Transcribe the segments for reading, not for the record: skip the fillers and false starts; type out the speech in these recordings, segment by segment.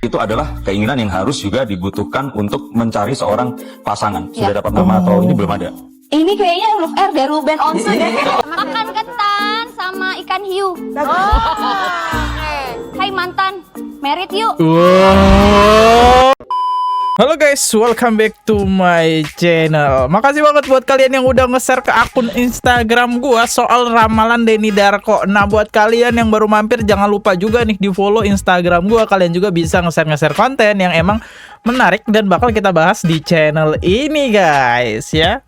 Itu adalah keinginan yang harus juga dibutuhkan untuk mencari seorang pasangan. Sudah dapat nama atau ini belum ada? Ini kayaknya huruf R dari Ruben Onsu deh. Makan ketan sama ikan hiu. Hai mantan, merit yuk. Halo guys, welcome back to my channel. Makasih banget buat kalian yang udah nge-share ke akun Instagram gua soal ramalan Denny Darko. Nah, buat kalian yang baru mampir jangan lupa juga nih di follow Instagram gua. Kalian juga bisa nge-share konten yang emang menarik dan bakal kita bahas di channel ini guys ya.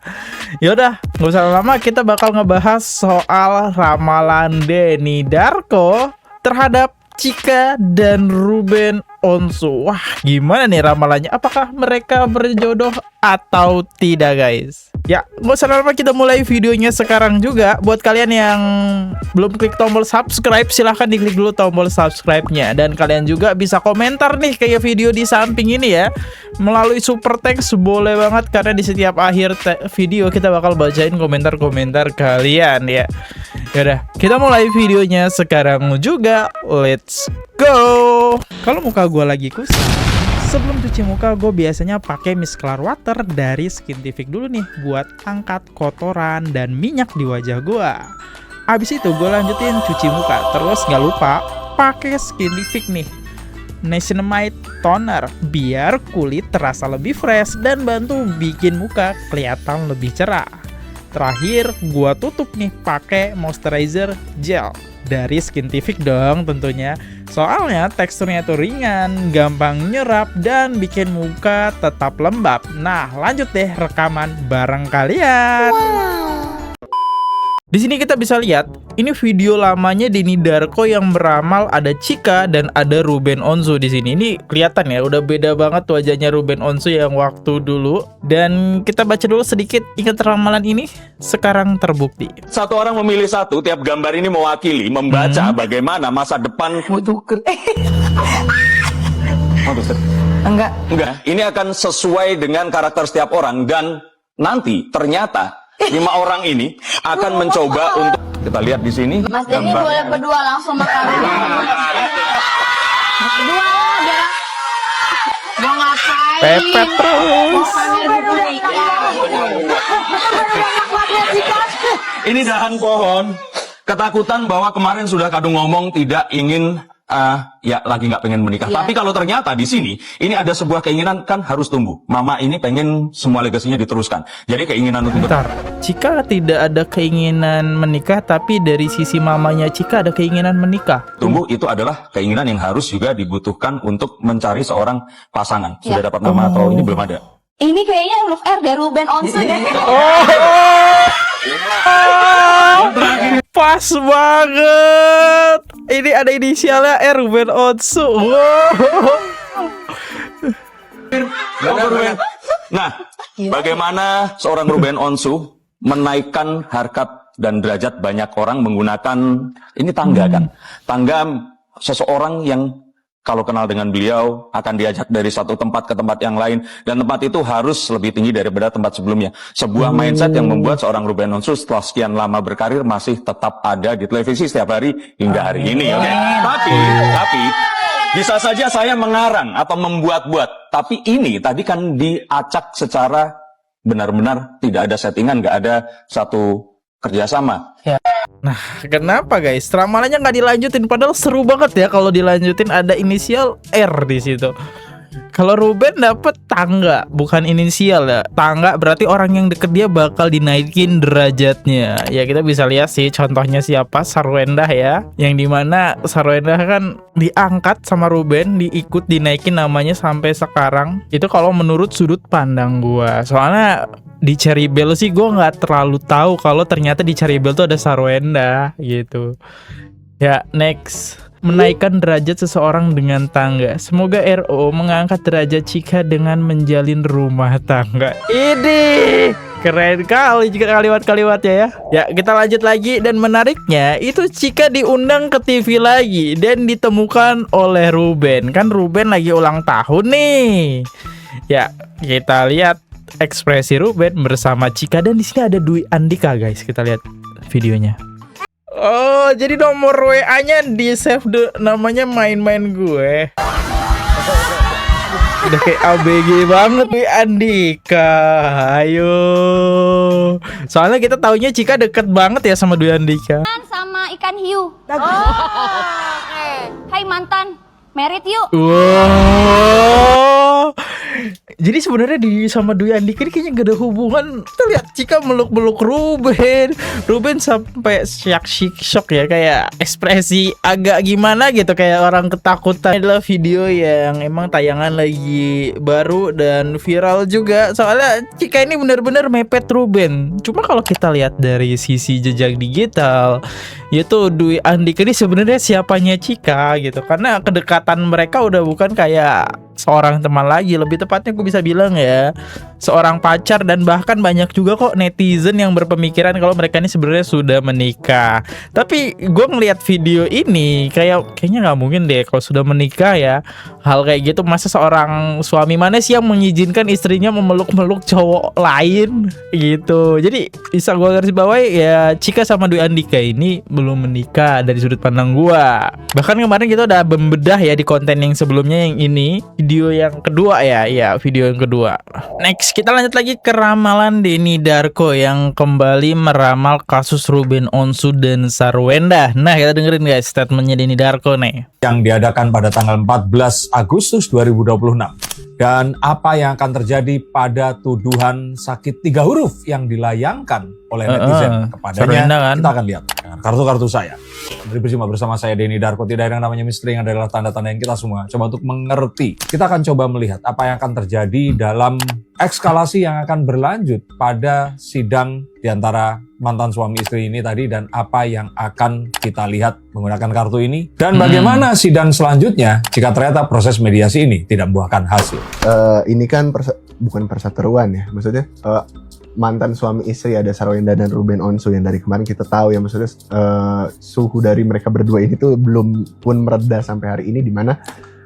Yaudah, gak usah lama, kita bakal ngebahas soal ramalan Denny Darko terhadap Chika dan Ruben Onsu. Wah, gimana nih ramalannya? Apakah mereka berjodoh atau tidak guys? Ya, gak usah lama, kita mulai videonya sekarang juga. Buat kalian yang belum klik tombol subscribe, silahkan diklik dulu tombol subscribe-nya. Dan kalian juga bisa komentar nih kayak video di samping ini ya. Melalui super text boleh banget, karena di setiap akhir video kita bakal bacain komentar-komentar kalian ya. Yaudah, kita mulai videonya sekarang juga. Let's go. Kalau muka gue lagi kusam, sebelum cuci muka gue biasanya pakai micellar water dari Skintific dulu nih buat angkat kotoran dan minyak di wajah gue. Abis itu gue lanjutin cuci muka. Terus gak lupa pakai Skintific nih Niacinamide Toner biar kulit terasa lebih fresh dan bantu bikin muka kelihatan lebih cerah. Terakhir gua tutup nih pakai moisturizer gel dari Skintific dong tentunya. Soalnya teksturnya tuh ringan, gampang nyerap dan bikin muka tetap lembab. Nah, lanjut deh rekaman bareng kalian. Di sini kita bisa lihat, ini video lamanya Denny Darko yang beramal, ada Chika dan ada Ruben Onsu di sini. Ini kelihatan ya, udah beda banget wajahnya Ruben Onsu yang waktu dulu. Dan kita baca dulu sedikit, ingat ramalan ini sekarang terbukti. Satu orang memilih satu, tiap gambar ini mewakili, membaca bagaimana masa depan. Enggak. Ini akan sesuai dengan karakter setiap orang dan nanti ternyata 5 orang ini akan mencoba untuk kita lihat di sini. Mas Denny boleh berdua langsung makan. Berdua biar mau ngapain? Pepet terus. Ini dahan pohon. Ketakutan bahwa kemarin sudah kadung ngomong tidak ingin ya lagi nggak pengen menikah. Iya. Tapi kalau ternyata di sini ini ada sebuah keinginan kan harus tumbuh. Mama ini pengen semua legasinya diteruskan. Jadi keinginan untuk Bentar, Chika tidak ada keinginan menikah, tapi dari sisi mamanya Chika ada keinginan menikah. tumbuh itu adalah keinginan yang harus juga dibutuhkan untuk mencari seorang pasangan. Sudah dapat nama atau ini belum ada? Ini kayaknya huruf R dari Ruben Onsu deh. Pas banget. Ini ada inisialnya R, Ruben Onsu. Nah, bagaimana seorang Ruben Onsu menaikkan harkat dan derajat banyak orang menggunakan ini tangga kan? Tangga seseorang yang kalau kenal dengan beliau akan diajak dari satu tempat ke tempat yang lain dan tempat itu harus lebih tinggi daripada tempat sebelumnya. Sebuah mindset yang membuat seorang Ruben Onsu setelah sekian lama berkarir masih tetap ada di televisi setiap hari hingga hari ini. Oke. Tapi bisa saja saya mengarang atau membuat-buat. Tapi ini tadi kan diacak secara benar-benar tidak ada settingan, nggak ada satu kerjasama. Nah, kenapa guys? Ramalannya nggak dilanjutin, padahal seru banget ya kalau dilanjutin, ada inisial R di situ. Kalau Ruben dapet tangga, bukan inisial ya. Tangga berarti orang yang deket dia bakal dinaikin derajatnya. Ya kita bisa lihat sih contohnya siapa, Sarwendah ya. Yang dimana Sarwendah kan diangkat sama Ruben, diikut dinaikin namanya sampai sekarang. Itu kalau menurut sudut pandang gua. Soalnya di Cherry Bell sih gue nggak terlalu tahu kalau ternyata di Cherry Bell tuh ada Sarwendah gitu. Ya, next. Menaikkan derajat seseorang dengan tangga. Semoga RO mengangkat derajat Chika dengan menjalin rumah tangga. Ini keren kali jika kalimat-kalimatnya ya. Ya, kita lanjut lagi. Dan menariknya itu Chika diundang ke TV lagi dan ditemukan oleh Ruben. Kan Ruben lagi ulang tahun nih. Ya, kita lihat ekspresi Ruben bersama Chika, dan di sini ada Dwi Andika guys. Kita lihat videonya. Oh, jadi nomor WA-nya di save namanya main-main gue. Udah kayak ABG banget Dwi Andika. Ayo. Soalnya kita taunya Cika deket banget ya sama Dwi Andika. Sama ikan hiu. Hai mantan, merit yuk. Wow. Jadi sebenarnya di sama Dwi Andika ini kayaknya gak ada hubungan. Kita lihat Cika meluk-meluk Ruben. Ruben sampai shock ya, kayak ekspresi agak gimana gitu, kayak orang ketakutan. Ini adalah video yang emang tayangan lagi baru dan viral juga. Soalnya Cika ini benar-benar mepet Ruben. Cuma kalau kita lihat dari sisi jejak digital, yaitu Dwi Andika ini sebenarnya siapanya Cika gitu. Karena kedekatan mereka udah bukan kayak seorang teman lagi, lebih tepatnya gue bisa bilang ya seorang pacar. Dan bahkan banyak juga kok netizen yang berpemikiran kalau mereka ini sebenarnya sudah menikah. Tapi gue ngelihat video ini kayaknya nggak mungkin deh kalau sudah menikah ya hal kayak gitu. Masa seorang suami mana sih yang mengizinkan istrinya memeluk-meluk cowok lain gitu. Jadi bisa gue garis bawahi ya, Cika sama Dwi Andika ini belum menikah dari sudut pandang gue. Bahkan kemarin kita udah membedah ya di konten yang sebelumnya, yang ini video yang kedua ya, video yang kedua. Next kita lanjut lagi ke ramalan Denny Darko yang kembali meramal kasus Ruben Onsu dan Sarwenda. Nah kita dengerin guys statementnya Denny Darko nih. Yang diadakan pada tanggal 14 Agustus 2026. Dan apa yang akan terjadi pada tuduhan sakit 3 huruf yang dilayangkan oleh netizen kepadanya, Sarwenda kan? Kita akan lihat dengan kartu-kartu saya. Dari bersama saya Denny Darko, tidak ada yang namanya misteri, yang adalah tanda-tanda yang kita semua coba untuk mengerti. Kita akan coba melihat apa yang akan terjadi dalam ekskalasi yang akan berlanjut pada sidang di antara mantan suami istri ini tadi, dan apa yang akan kita lihat menggunakan kartu ini, dan bagaimana sidang selanjutnya jika ternyata proses mediasi ini tidak membuahkan hasil. Ini kan bukan perseteruan ya, maksudnya mantan suami istri ada Sarwenda dan Ruben Onsu yang dari kemarin kita tahu ya, maksudnya suhu dari mereka berdua ini tuh belum pun mereda sampai hari ini, di mana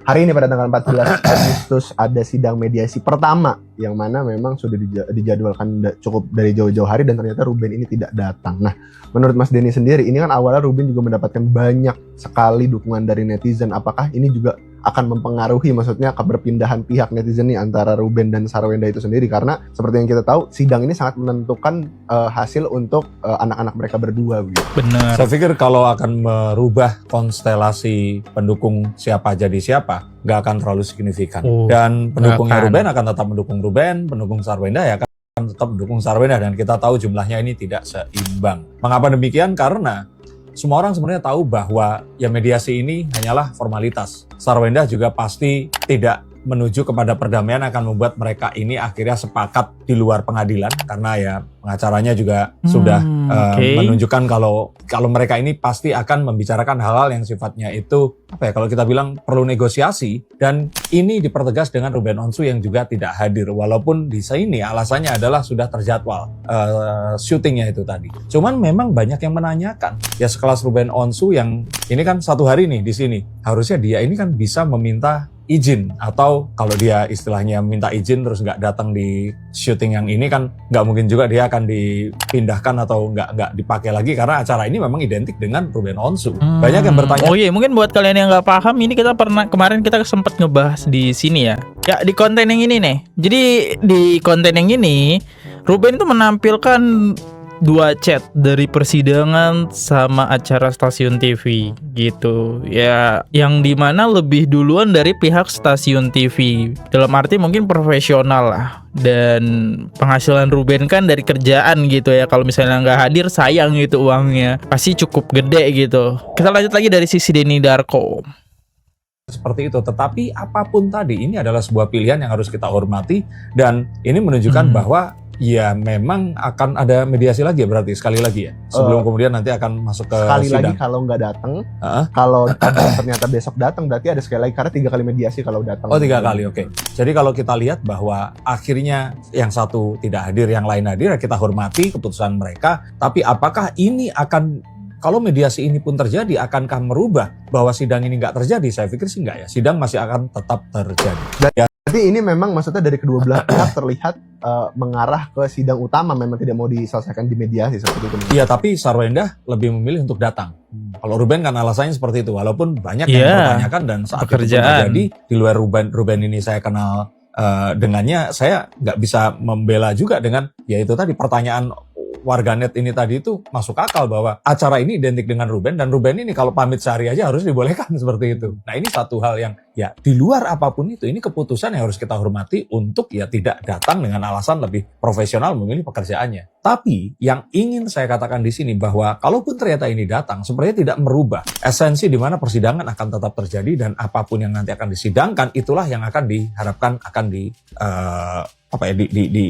hari ini pada tanggal 14 Agustus ada sidang mediasi pertama yang mana memang sudah dijadwalkan cukup dari jauh-jauh hari, dan ternyata Ruben ini tidak datang. Nah, menurut Mas Denny sendiri, ini kan awalnya Ruben juga mendapatkan banyak sekali dukungan dari netizen. Apakah ini juga akan mempengaruhi, maksudnya keberpindahan pihak netizen nih antara Ruben dan Sarwenda itu sendiri? Karena seperti yang kita tahu, sidang ini sangat menentukan hasil untuk anak-anak mereka berdua gitu. Bener. Saya pikir kalau akan merubah konstelasi pendukung siapa jadi siapa, nggak akan terlalu signifikan. Dan pendukungnya Ruben akan tetap mendukung Ruben, pendukung Sarwenda ya akan tetap mendukung Sarwenda, dan kita tahu jumlahnya ini tidak seimbang. Mengapa demikian? Karena semua orang sebenarnya tahu bahwa ya mediasi ini hanyalah formalitas. Sarwenda juga pasti tidak menuju kepada perdamaian akan membuat mereka ini akhirnya sepakat di luar pengadilan, karena ya pengacaranya juga sudah menunjukkan kalau mereka ini pasti akan membicarakan hal-hal yang sifatnya itu apa ya, kalau kita bilang perlu negosiasi. Dan ini dipertegas dengan Ruben Onsu yang juga tidak hadir, walaupun di sini alasannya adalah sudah terjadwal syutingnya itu tadi. Cuman memang banyak yang menanyakan ya, sekelas Ruben Onsu yang ini kan satu hari nih di sini, harusnya dia ini kan bisa meminta izin, atau kalau dia istilahnya minta izin terus nggak datang di syuting yang ini kan nggak mungkin juga dia akan dipindahkan atau nggak dipakai lagi, karena acara ini memang identik dengan Ruben Onsu. Banyak yang bertanya. Oh iya, mungkin buat kalian yang nggak paham, ini kita kemarin kita sempat ngebahas di sini ya. Ya di konten yang ini nih. Jadi di konten yang ini Ruben itu menampilkan 2 chat dari persidangan sama acara stasiun TV gitu ya, yang dimana lebih duluan dari pihak stasiun TV, dalam arti mungkin profesional lah. Dan penghasilan Ruben kan dari kerjaan gitu ya, kalau misalnya nggak hadir sayang gitu, uangnya pasti cukup gede gitu. Kita lanjut lagi dari sisi Denny Darko. Seperti itu, tetapi apapun tadi, ini adalah sebuah pilihan yang harus kita hormati, dan ini menunjukkan bahwa ya memang akan ada mediasi lagi ya, berarti sekali lagi ya, sebelum kemudian nanti akan masuk ke sekali sidang. lagi kalau nggak datang, kalau ternyata besok datang berarti ada sekali lagi, karena 3 kali mediasi kalau datang. Oh 3 kali, oke. Jadi kalau kita lihat bahwa akhirnya yang satu tidak hadir, yang lain hadir, ya kita hormati keputusan mereka. Tapi apakah ini akan, kalau mediasi ini pun terjadi, akankah merubah bahwa sidang ini nggak terjadi? Saya pikir sih nggak ya, sidang masih akan tetap terjadi. Dan ya Berarti ini memang maksudnya dari kedua belah pihak terlihat mengarah ke sidang utama, memang tidak mau diselesaikan di mediasi seperti itu. Iya, tapi Sarwenda lebih memilih untuk datang. Kalau Ruben kan alasannya seperti itu, walaupun banyak yang mempertanyakan dan saat itu terjadi di luar Ruben ini saya kenal dengannya, saya nggak bisa membela juga dengan ya itu tadi pertanyaan warganet ini tadi itu masuk akal bahwa acara ini identik dengan Ruben, dan Ruben ini kalau pamit sehari aja harus dibolehkan seperti itu. Nah, ini satu hal yang ya di luar apapun itu, ini keputusan yang harus kita hormati untuk ya tidak datang dengan alasan lebih profesional memilih pekerjaannya. Tapi yang ingin saya katakan di sini bahwa kalaupun ternyata ini datang, sebenarnya tidak merubah esensi di mana persidangan akan tetap terjadi, dan apapun yang nanti akan disidangkan itulah yang akan diharapkan akan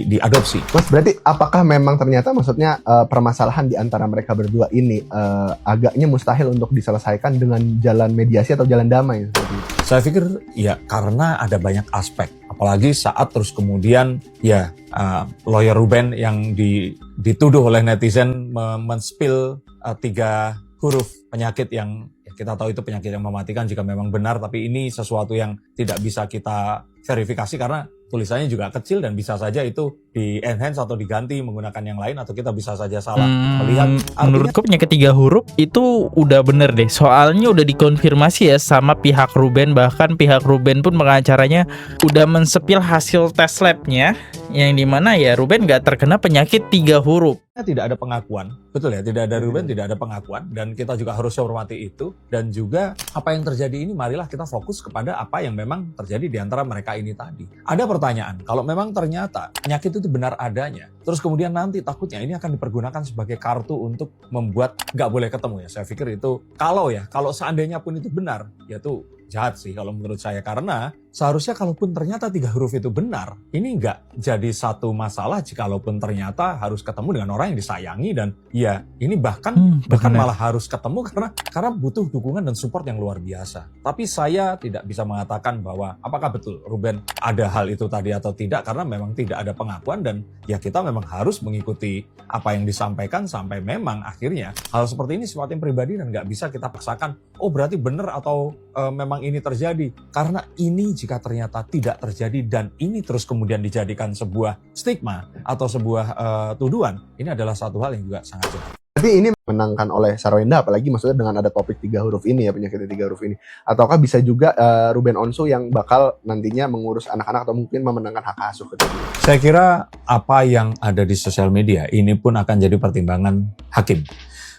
diadopsi. Mas, berarti apakah memang ternyata maksudnya permasalahan di antara mereka berdua ini agaknya mustahil untuk diselesaikan dengan jalan mediasi atau jalan damai seperti itu? Saya pikir ya karena ada banyak aspek, apalagi saat terus kemudian ya lawyer Ruben yang dituduh oleh netizen men-spill 3 huruf penyakit yang ya kita tahu itu penyakit yang mematikan jika memang benar, tapi ini sesuatu yang tidak bisa kita verifikasi karena tulisannya juga kecil dan bisa saja itu di-enhance atau diganti menggunakan yang lain, atau kita bisa saja salah melihat. Menurutku penyakit 3 huruf itu udah bener deh, soalnya udah dikonfirmasi ya sama pihak Ruben, bahkan pihak Ruben pun pengacaranya udah mensepil hasil tes labnya yang dimana ya Ruben gak terkena penyakit 3 huruf. Tidak ada pengakuan, betul ya, tidak ada Ruben, tidak ada pengakuan, dan kita juga harus hormati itu. Dan juga apa yang terjadi ini, marilah kita fokus kepada apa yang memang terjadi di antara mereka ini tadi. Ada pertanyaan, kalau memang ternyata penyakit itu benar adanya, terus kemudian nanti takutnya ini akan dipergunakan sebagai kartu untuk membuat nggak boleh ketemu ya. Saya pikir itu kalau seandainya pun itu benar, ya tuh jahat sih kalau menurut saya, karena seharusnya kalaupun ternyata 3 huruf itu benar, ini nggak jadi satu masalah jikalaupun ternyata harus ketemu dengan orang yang disayangi, dan ya ini bahkan malah harus ketemu karena butuh dukungan dan support yang luar biasa. Tapi saya tidak bisa mengatakan bahwa apakah betul Ruben ada hal itu tadi atau tidak, karena memang tidak ada pengakuan, dan ya kita memang harus mengikuti apa yang disampaikan sampai memang akhirnya hal seperti ini sifatnya pribadi dan nggak bisa kita paksakan, oh berarti benar atau memang ini terjadi, karena ini jika ternyata tidak terjadi dan ini terus kemudian dijadikan sebuah stigma atau sebuah tuduhan, ini adalah satu hal yang juga sangat jahat. Berarti ini menangkan oleh Sarwenda, apalagi maksudnya dengan ada topik 3 huruf ini ya, penyakit 3 huruf ini, ataukah bisa juga Ruben Onsu yang bakal nantinya mengurus anak-anak atau mungkin memenangkan hak asuh ketika itu? Saya kira apa yang ada di sosial media ini pun akan jadi pertimbangan hakim.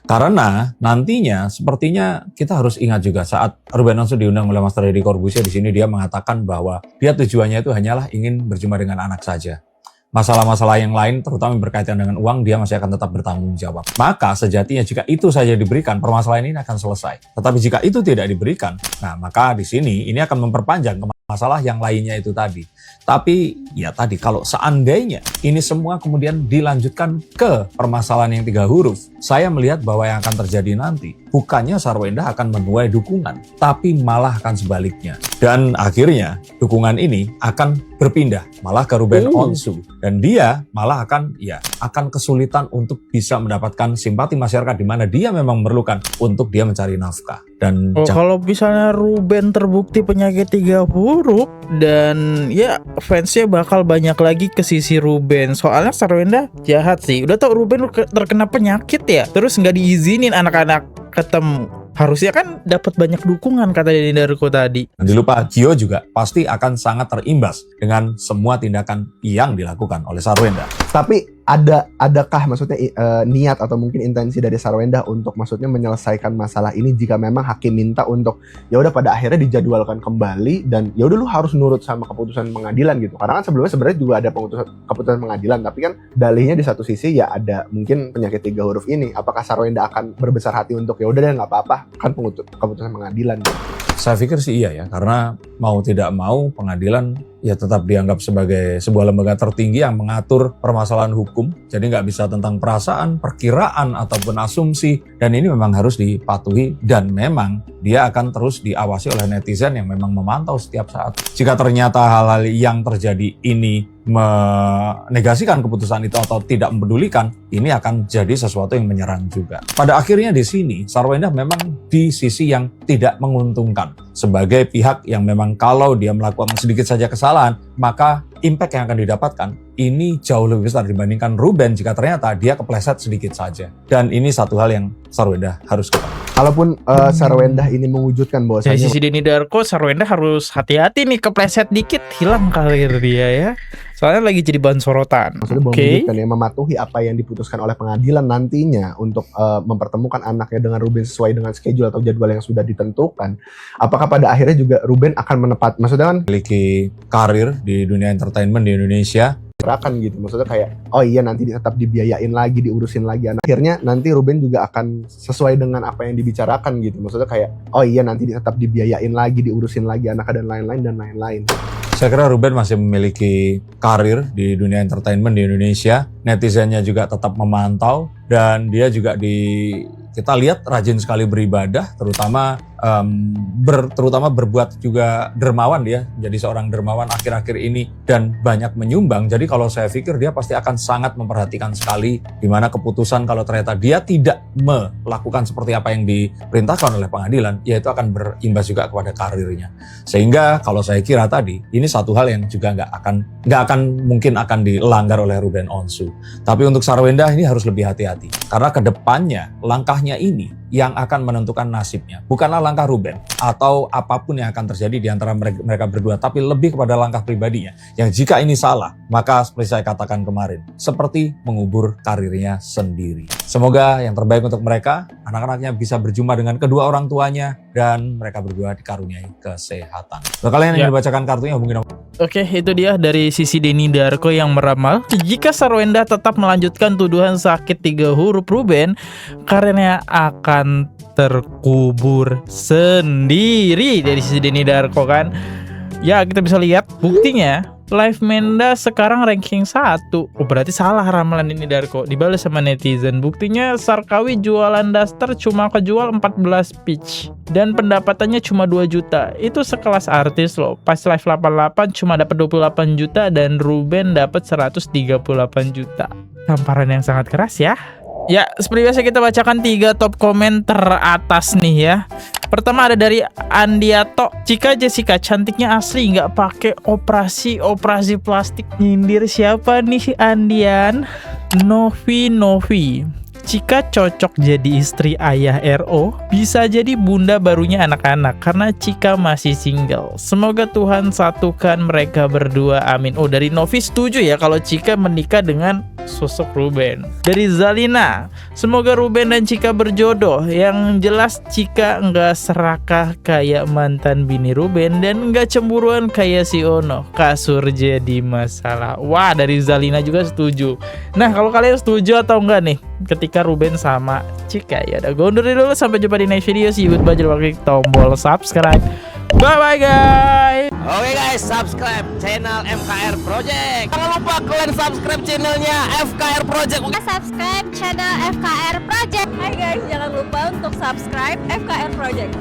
Karena nantinya sepertinya kita harus ingat juga saat Ruben Onsu diundang oleh Mas Deddy Corbuzier, di sini dia mengatakan bahwa dia tujuannya itu hanyalah ingin berjumpa dengan anak saja. Masalah-masalah yang lain terutama berkaitan dengan uang dia masih akan tetap bertanggung jawab. Maka sejatinya jika itu saja diberikan, permasalahan ini akan selesai. Tetapi jika itu tidak diberikan, nah maka di sini ini akan memperpanjang masalah yang lainnya itu tadi. Tapi ya tadi kalau seandainya ini semua kemudian dilanjutkan ke permasalahan yang 3 huruf, saya melihat bahwa yang akan terjadi nanti bukannya Sarwenda akan menuai dukungan, tapi malah akan sebaliknya. Dan akhirnya dukungan ini akan berpindah malah ke Ruben Onsu, dan dia malah akan kesulitan untuk bisa mendapatkan simpati masyarakat di mana dia memang memerlukan untuk dia mencari nafkah. Dan kalau misalnya Ruben terbukti penyakit 3 huruf, dan ya fansnya bakal banyak lagi ke sisi Ruben. Soalnya Sarwenda jahat sih, udah tau Ruben terkena penyakit ya, terus nggak diizinin anak-anak ketemu. Harusnya kan dapat banyak dukungan kata Denny Darko tadi. Jangan lupa Gio juga pasti akan sangat terimbas dengan semua tindakan yang dilakukan oleh Sarwenda. Tapi adakah maksudnya niat atau mungkin intensi dari Sarwenda untuk maksudnya menyelesaikan masalah ini jika memang hakim minta untuk ya udah pada akhirnya dijadwalkan kembali dan ya udah lu harus nurut sama keputusan pengadilan gitu. Karena kan sebelumnya sebenarnya juga ada keputusan pengadilan, tapi kan dalihnya di satu sisi ya ada mungkin penyakit 3 huruf ini. Apakah Sarwenda akan berbesar hati untuk ya udah deh nggak apa-apa kan keputusan pengadilan gitu. Saya pikir sih iya ya, karena mau tidak mau pengadilan ya tetap dianggap sebagai sebuah lembaga tertinggi yang mengatur permasalahan hukum. Jadi nggak bisa tentang perasaan, perkiraan, ataupun asumsi. Dan ini memang harus dipatuhi dan memang dia akan terus diawasi oleh netizen yang memang memantau setiap saat. Jika ternyata hal-hal yang terjadi ini menegasikan keputusan itu atau tidak mempedulikan, ini akan jadi sesuatu yang menyerang juga. Pada akhirnya di sini, Sarwenda memang di sisi yang tidak menguntungkan. Sebagai pihak yang memang kalau dia melakukan sedikit saja kesalahan, maka impact yang akan didapatkan ini jauh lebih besar dibandingkan Ruben jika ternyata dia kepleset sedikit saja. Dan ini satu hal yang Sarwenda harus ketahui. Kalaupun Sarwenda ini mewujudkan Dari bahwasanya sisi Denny Darko, Sarwenda harus hati-hati nih, kepleset dikit hilang karir dia ya. Soalnya lagi jadi bahan sorotan. maksudnya mewujudkan ya, mematuhi apa yang diputuskan oleh pengadilan nantinya untuk mempertemukan anaknya dengan Ruben sesuai dengan schedule atau jadwal yang sudah ditentukan. Apakah pada akhirnya juga Ruben akan maksudnya kan Memiliki karir di dunia entertainment di Indonesia. gerakan gitu, maksudnya kayak oh iya nanti tetap dibiayain lagi, diurusin lagi anak. Akhirnya nanti Ruben juga akan sesuai dengan apa yang dibicarakan gitu, maksudnya kayak oh iya nanti tetap dibiayain lagi, diurusin lagi anak dan lain-lain. Saya kira Ruben masih memiliki karir di dunia entertainment di Indonesia. Netizennya juga tetap memantau dan dia juga kita lihat rajin sekali beribadah, terutama berbuat juga dermawan, dia jadi seorang dermawan akhir-akhir ini dan banyak menyumbang. Jadi kalau saya pikir dia pasti akan sangat memperhatikan sekali di mana keputusan kalau ternyata dia tidak melakukan seperti apa yang diperintahkan oleh pengadilan, yaitu akan berimbas juga kepada karirnya. Sehingga kalau saya kira tadi ini satu hal yang juga nggak akan mungkin akan dilanggar oleh Ruben Onsu. Tapi untuk Sarwenda ini harus lebih hati-hati karena kedepannya langkahnya ini yang akan menentukan nasibnya. Bukanlah langkah Ruben atau apapun yang akan terjadi di antara mereka berdua, tapi lebih kepada langkah pribadinya. Yang jika ini salah, maka seperti saya katakan kemarin, seperti mengubur karirnya sendiri. Semoga yang terbaik untuk mereka, anak-anaknya bisa berjumpa dengan kedua orang tuanya, dan mereka berdua dikaruniai kesehatan. Untuk kalian yang dibacakan kartunya, hubungi nomor. Oke, itu dia dari sisi Denny Darko yang meramal. Jika Sarwenda tetap melanjutkan tuduhan sakit 3 huruf Ruben, karirnya akan terkubur sendiri dari sisi Denny Darko kan. Ya, kita bisa lihat buktinya. Live Menda sekarang ranking 1. Oh, berarti salah ramalan Denny Darko. Dibalas sama netizen. Buktinya Sarkawi jualan daster cuma kejual 14 pitch. Dan pendapatannya cuma 2 juta. Itu sekelas artis loh. Pas live 88 cuma dapat 28 juta dan Ruben dapat 138 juta. Tamparan yang sangat keras ya. Ya, seperti biasa kita bacakan 3 top komen teratas nih ya. Pertama ada dari Andiato. Cika Jessica cantiknya asli, nggak pakai operasi plastik. Nyindir siapa nih si Andian? Novi. Cika cocok jadi istri ayah RO, bisa jadi bunda barunya anak-anak karena Cika masih single. Semoga Tuhan satukan mereka berdua, amin. Oh, dari Novi setuju ya kalau Cika menikah dengan sosok Ruben. Dari Zalina, semoga Ruben dan Cika berjodoh. Yang jelas Cika nggak serakah kayak mantan bini Ruben dan nggak cemburuan kayak si Ono. Kasur jadi masalah. Wah, dari Zalina juga setuju. Nah, kalau kalian setuju atau enggak nih ketika Ruben sama Cika? Ya udah, gue undur dulu, sampai jumpa di next video. See you, bye, klik tombol subscribe. Bye bye guys. Oke guys, subscribe channel FKR Project. Jangan lupa kalian subscribe channelnya FKR Project. Subscribe channel FKR Project. Hai guys, jangan lupa untuk subscribe FKR Project.